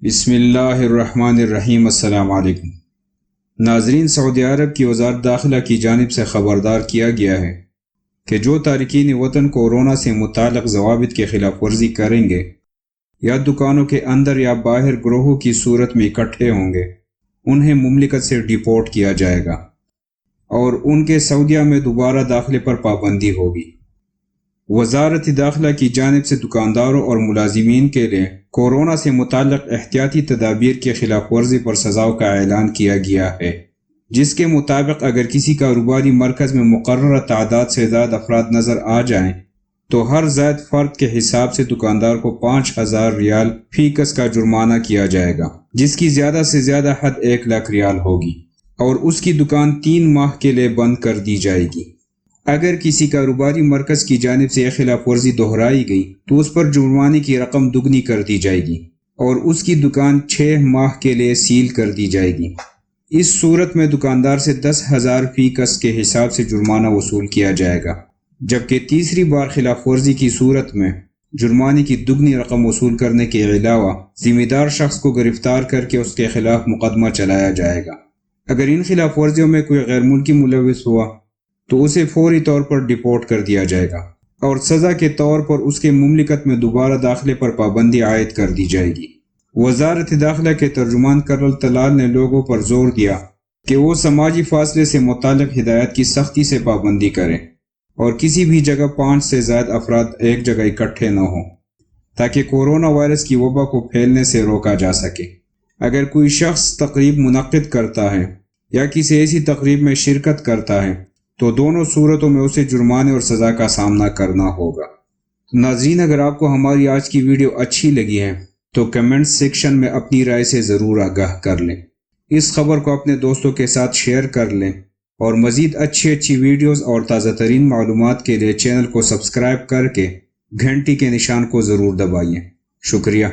بسم اللہ الرحمن الرحیم۔ السلام علیکم ناظرین، سعودی عرب کی وزارت داخلہ کی جانب سے خبردار کیا گیا ہے کہ جو تارکین وطن کورونا سے متعلق ضوابط کی خلاف ورزی کریں گے یا دکانوں کے اندر یا باہر گروہوں کی صورت میں اکٹھے ہوں گے، انہیں مملکت سے ڈیپورٹ کیا جائے گا اور ان کے سعودیہ میں دوبارہ داخلے پر پابندی ہوگی۔ وزارت داخلہ کی جانب سے دکانداروں اور ملازمین کے لیے کورونا سے متعلق احتیاطی تدابیر کی خلاف ورزی پر سزاؤں کا اعلان کیا گیا ہے، جس کے مطابق اگر کسی کاروباری مرکز میں مقررہ تعداد سے زائد افراد نظر آ جائیں تو ہر زائد فرد کے حساب سے دکاندار کو 5,000 ریال فی کس کا جرمانہ کیا جائے گا، جس کی زیادہ سے زیادہ حد 1,00,000 ریال ہوگی، اور اس کی دکان 3 ماہ کے لیے بند کر دی جائے گی۔ اگر کسی کاروباری مرکز کی جانب سے یہ خلاف ورزی دہرائی گئی تو اس پر جرمانے کی رقم دگنی کر دی جائے گی اور اس کی دکان 6 ماہ کے لیے سیل کر دی جائے گی۔ اس صورت میں دکاندار سے 10,000 فی کس کے حساب سے جرمانہ وصول کیا جائے گا، جبکہ تیسری بار خلاف ورزی کی صورت میں جرمانے کی دگنی رقم وصول کرنے کے علاوہ ذمہ دار شخص کو گرفتار کر کے اس کے خلاف مقدمہ چلایا جائے گا۔ اگر ان خلاف ورزیوں میں کوئی غیر ملکی ملوث ہوا تو اسے فوری طور پر ڈیپورٹ کر دیا جائے گا اور سزا کے طور پر اس کے مملکت میں دوبارہ داخلے پر پابندی عائد کر دی جائے گی۔ وزارت داخلہ کے ترجمان کرنل طلال نے لوگوں پر زور دیا کہ وہ سماجی فاصلے سے متعلق ہدایات کی سختی سے پابندی کریں اور کسی بھی جگہ 5 سے زائد افراد ایک جگہ اکٹھے نہ ہوں تاکہ کورونا وائرس کی وبا کو پھیلنے سے روکا جا سکے۔ اگر کوئی شخص تقریب منعقد کرتا ہے یا کسی ایسی تقریب میں شرکت کرتا ہے تو دونوں صورتوں میں اسے جرمانے اور سزا کا سامنا کرنا ہوگا۔ ناظرین، اگر آپ کو ہماری آج کی ویڈیو اچھی لگی ہے تو کمنٹ سیکشن میں اپنی رائے سے ضرور آگاہ کر لیں۔ اس خبر کو اپنے دوستوں کے ساتھ شیئر کر لیں اور مزید اچھی ویڈیوز اور تازہ ترین معلومات کے لیے چینل کو سبسکرائب کر کے گھنٹی کے نشان کو ضرور دبائیں۔ شکریہ۔